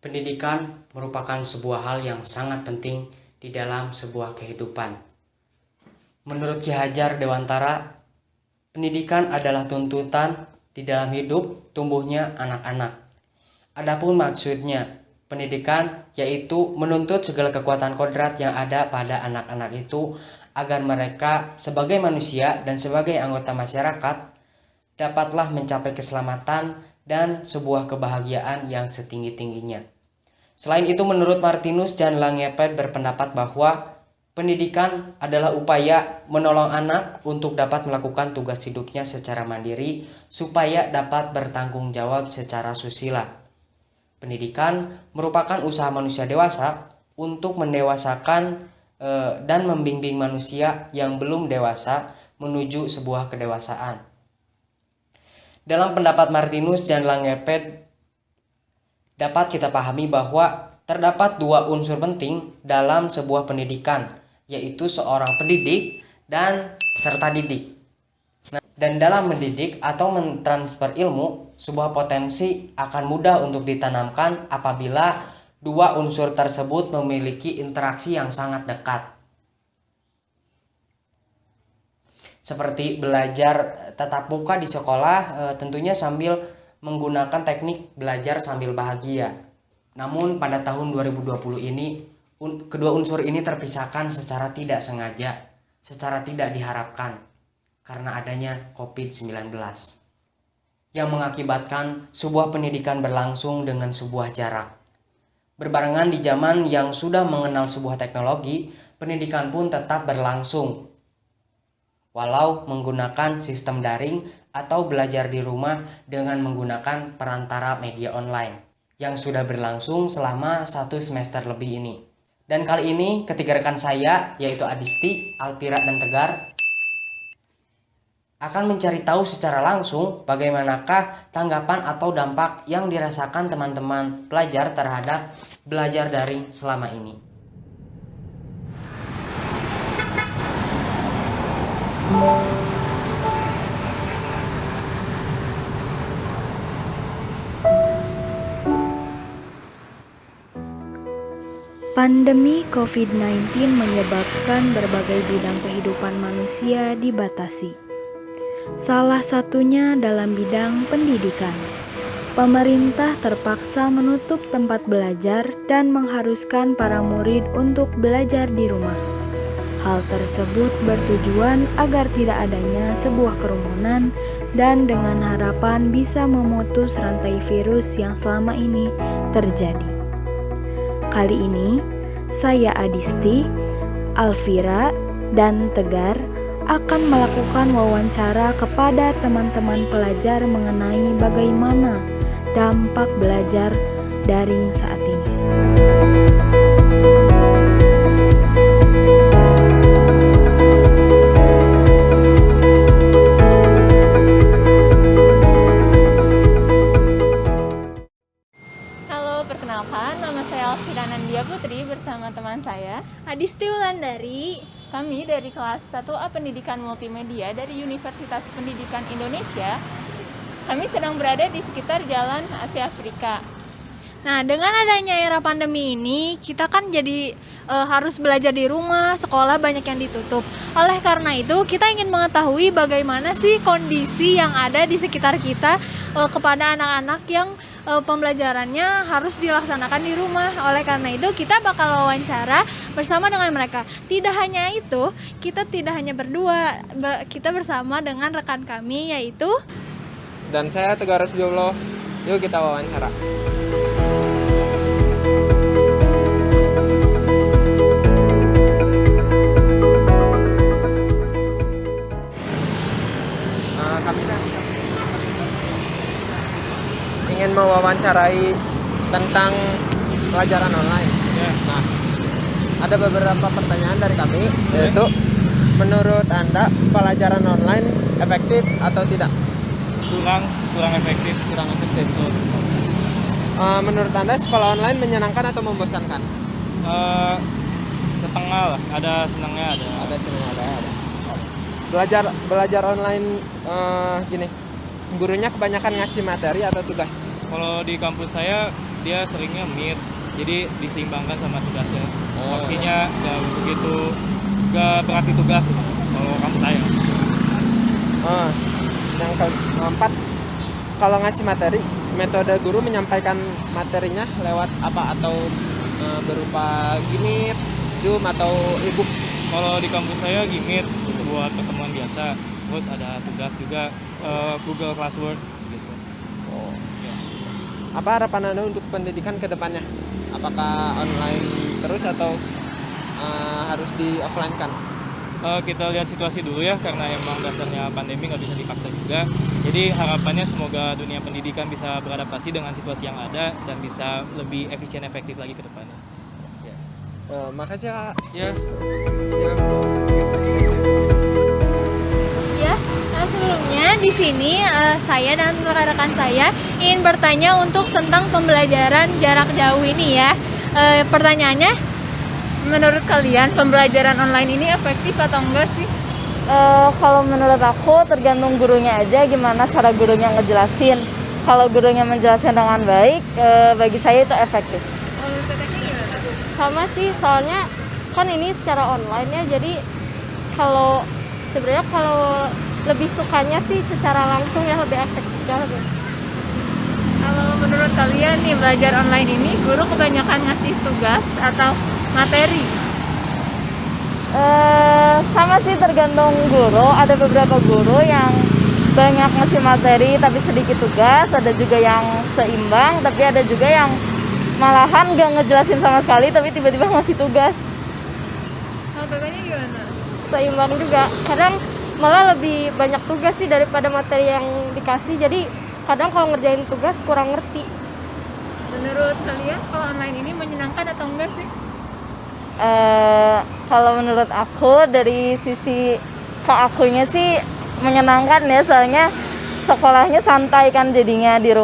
Pendidikan merupakan sebuah hal yang sangat penting di dalam sebuah kehidupan. Menurut Ki Hajar Dewantara, pendidikan adalah tuntutan di dalam hidup tumbuhnya anak-anak. Adapun maksudnya, pendidikan yaitu menuntut segala kekuatan kodrat yang ada pada anak-anak itu agar mereka sebagai manusia dan sebagai anggota masyarakat dapatlah mencapai keselamatan dan sebuah kebahagiaan yang setinggi-tingginya. Selain itu, menurut Martinus Jan Langepet berpendapat bahwa pendidikan adalah upaya menolong anak untuk dapat melakukan tugas hidupnya secara mandiri supaya dapat bertanggung jawab secara susila. Pendidikan merupakan usaha manusia dewasa untuk mendewasakan dan membimbing manusia yang belum dewasa menuju sebuah kedewasaan. Dalam pendapat Martinus Jan Langepet, dapat kita pahami bahwa terdapat dua unsur penting dalam sebuah pendidikan, yaitu seorang pendidik dan peserta didik. Dan dalam mendidik atau mentransfer ilmu, sebuah potensi akan mudah untuk ditanamkan apabila dua unsur tersebut memiliki interaksi yang sangat dekat. Seperti belajar tatap muka di sekolah, tentunya sambil menggunakan teknik belajar sambil bahagia. Namun pada tahun 2020 ini, kedua unsur ini terpisahkan secara tidak sengaja, secara tidak diharapkan, karena adanya COVID-19 yang mengakibatkan sebuah pendidikan berlangsung dengan sebuah jarak. Berbarengan di zaman yang sudah mengenal sebuah teknologi, pendidikan pun tetap berlangsung, walau menggunakan sistem daring atau belajar di rumah dengan menggunakan perantara media online yang sudah berlangsung selama 1 semester lebih ini. Dan kali ini ketiga rekan saya, yaitu Adisti, Alpira, dan Tegar, akan mencari tahu secara langsung bagaimanakah tanggapan atau dampak yang dirasakan teman-teman pelajar terhadap belajar daring selama ini. Pandemi COVID-19 menyebabkan berbagai bidang kehidupan manusia dibatasi. Salah satunya dalam bidang pendidikan. Pemerintah terpaksa menutup tempat belajar dan mengharuskan para murid untuk belajar di rumah. Hal tersebut bertujuan agar tidak adanya sebuah kerumunan dan dengan harapan bisa memutus rantai virus yang selama ini terjadi. Kali ini, saya Adisti, Alvira, dan Tegar akan melakukan wawancara kepada teman-teman pelajar mengenai bagaimana dampak belajar daring saat ini. Perkenalkan, nama saya Alvira Nandia Putri bersama teman saya Adisti Wulandari. Kami dari kelas 1A Pendidikan Multimedia dari Universitas Pendidikan Indonesia. Kami sedang berada di sekitar Jalan Asia Afrika. Nah, dengan adanya era pandemi ini, kita kan jadi harus belajar di rumah, sekolah banyak yang ditutup. Oleh karena itu, kita ingin mengetahui bagaimana sih kondisi yang ada di sekitar kita kepada anak-anak yang pembelajarannya harus dilaksanakan di rumah. Oleh karena itu, kita bakal wawancara bersama dengan mereka. Tidak hanya itu, kita tidak hanya berdua, kita bersama dengan rekan kami yaitu dan saya Tegar Resbiullah. Yuk kita wawancara. Kami ingin mewawancarai tentang pelajaran online. Nah, ada beberapa pertanyaan dari kami, yaitu menurut Anda pelajaran online efektif atau tidak? Kurang efektif. Menurut Anda sekolah online menyenangkan atau membosankan? Setengah lah, ada senangnya ada. Ada senangnya ada. Belajar online gini, gurunya kebanyakan ngasih materi atau tugas? Kalau di kampus saya dia seringnya meet, jadi diseimbangkan sama tugasnya. Porsinya nggak berarti tugas gitu, kalau kamu saya. Yang keempat, kalau ngasih materi, metode guru menyampaikan materinya lewat apa, atau berupa Gimit, Zoom, atau e-book? Kalau di kampus saya Gimit itu buat pertemuan biasa, terus ada tugas juga Google Classroom gitu. Apa harapan Anda untuk pendidikan ke depannya? Apakah online terus atau harus di offline kan? Kita lihat situasi dulu ya, karena emang dasarnya pandemi nggak bisa dipaksa juga. Jadi harapannya semoga dunia pendidikan bisa beradaptasi dengan situasi yang ada dan bisa lebih efisien efektif lagi ke depannya. Makasih ya, Kak. Ya. Ya, sebelumnya di sini saya dan rekan-rekan saya ingin bertanya untuk tentang pembelajaran jarak jauh ini ya. Pertanyaannya, Menurut kalian pembelajaran online ini efektif atau enggak sih? Kalau menurut aku tergantung gurunya aja, gimana cara gurunya ngejelasin. Kalau gurunya menjelaskan dengan baik, bagi saya itu efektif. Menurut Tetehnya gimana? Sama sih, soalnya kan ini secara online ya, jadi sebenarnya kalau lebih sukanya sih secara langsung ya, lebih efektif. Kalau menurut kalian nih, belajar online ini guru kebanyakan ngasih tugas atau materi? Sama sih, tergantung guru. Ada beberapa guru yang banyak ngasih materi tapi sedikit tugas, ada juga yang seimbang, tapi ada juga yang malahan gak ngejelasin sama sekali tapi tiba-tiba ngasih tugas. Kalau Tetehnya gimana? Seimbang juga, kadang malah lebih banyak tugas sih daripada materi yang dikasih, jadi kadang kalau ngerjain tugas kurang ngerti. Menurut kalian sekolah online ini menyenangkan atau enggak sih? Kalau menurut aku, dari sisi keakunya sih menyenangkan ya, soalnya sekolahnya santai kan, jadinya dari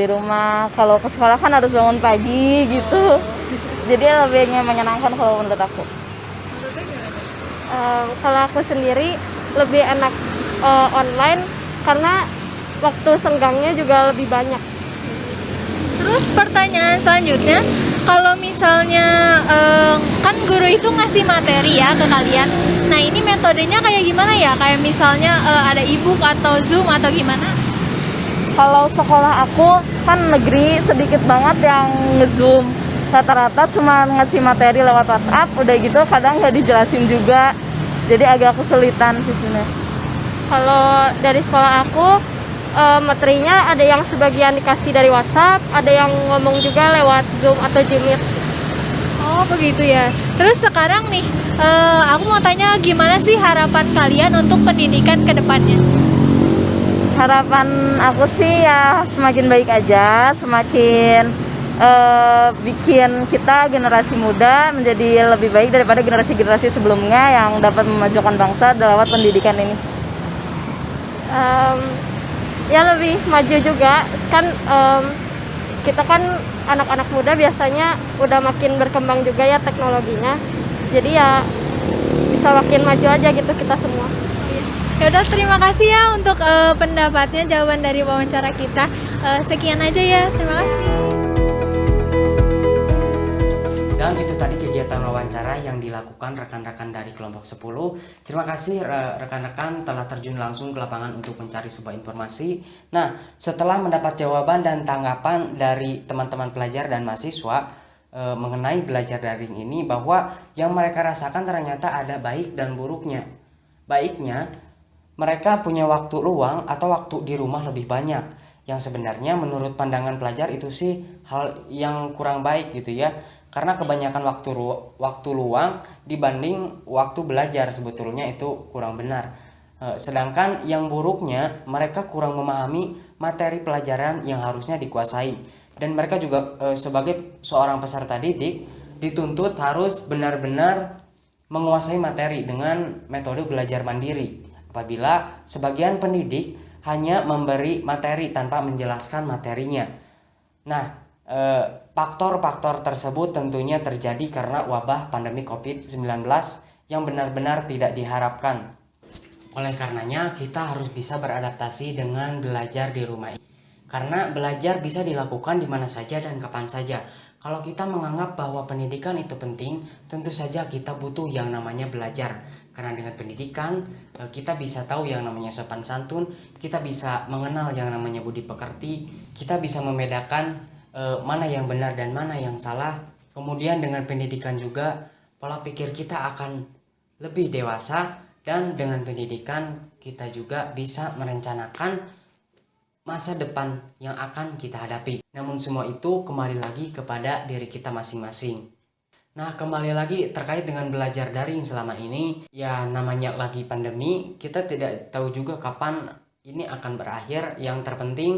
rumah. Kalau ke sekolah kan harus bangun pagi gitu, jadi lebih menyenangkan kalau menurut aku. Menurutnya gimana? Kalau aku sendiri lebih enak online karena waktu senggangnya juga lebih banyak. terus pertanyaan selanjutnya, kalau misalnya kan guru itu ngasih materi ya ke kalian. Nah, ini metodenya kayak gimana ya? Kayak misalnya ada e-book atau Zoom atau gimana? Kalau sekolah aku kan negeri, sedikit banget yang nge-zoom. Rata-rata cuma ngasih materi lewat WhatsApp, udah gitu kadang nggak dijelasin juga. Jadi agak kesulitan sih sebenarnya. Kalau dari sekolah aku, materinya ada yang sebagian dikasih dari WhatsApp, ada yang ngomong juga lewat Zoom atau Gmeet. Oh, begitu ya. Terus sekarang nih, aku mau tanya, gimana sih harapan kalian untuk pendidikan ke depannya? Harapan aku sih ya semakin baik aja, semakin bikin kita generasi muda menjadi lebih baik daripada generasi-generasi sebelumnya yang dapat memajukan bangsa lewat pendidikan ini. Ya lebih maju juga kan, kita kan anak-anak muda biasanya udah makin berkembang juga ya teknologinya, jadi ya bisa makin maju aja gitu kita semua. Ya udah, terima kasih ya untuk pendapatnya, jawaban dari wawancara kita. Sekian aja ya, terima kasih. Dan itu tadi kegiatan wawancara yang dilakukan rekan-rekan dari kelompok 10. Terima kasih rekan-rekan telah terjun langsung ke lapangan untuk mencari sebuah informasi. Nah, setelah mendapat jawaban dan tanggapan dari teman-teman pelajar dan mahasiswa mengenai belajar daring ini, bahwa yang mereka rasakan ternyata ada baik dan buruknya. Baiknya, mereka punya waktu luang atau waktu di rumah lebih banyak, yang sebenarnya menurut pandangan pelajar itu sih hal yang kurang baik gitu ya, karena kebanyakan waktu luang dibanding waktu belajar sebetulnya itu kurang benar. Sedangkan yang buruknya, mereka kurang memahami materi pelajaran yang harusnya dikuasai, dan mereka juga sebagai seorang peserta didik dituntut harus benar-benar menguasai materi dengan metode belajar mandiri. Apabila sebagian pendidik hanya memberi materi tanpa menjelaskan materinya. Nah, faktor-faktor tersebut tentunya terjadi karena wabah pandemi COVID-19 yang benar-benar tidak diharapkan. Oleh karenanya, kita harus bisa beradaptasi dengan belajar di rumah ini. Karena belajar bisa dilakukan di mana saja dan kapan saja. Kalau kita menganggap bahwa pendidikan itu penting, tentu saja kita butuh yang namanya belajar. Karena dengan pendidikan, kita bisa tahu yang namanya sopan santun, kita bisa mengenal yang namanya budi pekerti, kita bisa membedakan mana yang benar dan mana yang salah. Kemudian dengan pendidikan juga, pola pikir kita akan lebih dewasa, dan dengan pendidikan kita juga bisa merencanakan masa depan yang akan kita hadapi. Namun semua itu kembali lagi kepada diri kita masing-masing. Nah, kembali lagi terkait dengan belajar daring selama ini, ya namanya lagi pandemi, kita tidak tahu juga kapan ini akan berakhir. Yang terpenting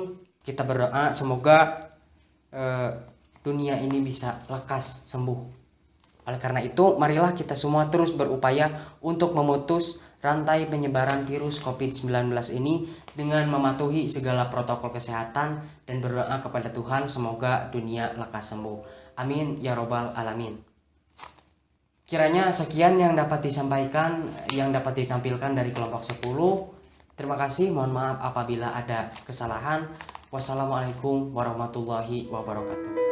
kita berdoa semoga dunia ini bisa lekas sembuh. Oleh karena itu, marilah kita semua terus berupaya untuk memutus rantai penyebaran virus COVID-19 ini dengan mematuhi segala protokol kesehatan dan berdoa kepada Tuhan semoga dunia lekas sembuh. Amin ya robbal alamin. Kiranya sekian yang dapat disampaikan, yang dapat ditampilkan dari kelompok 10. Terima kasih, mohon maaf apabila ada kesalahan. Wassalamualaikum warahmatullahi wabarakatuh.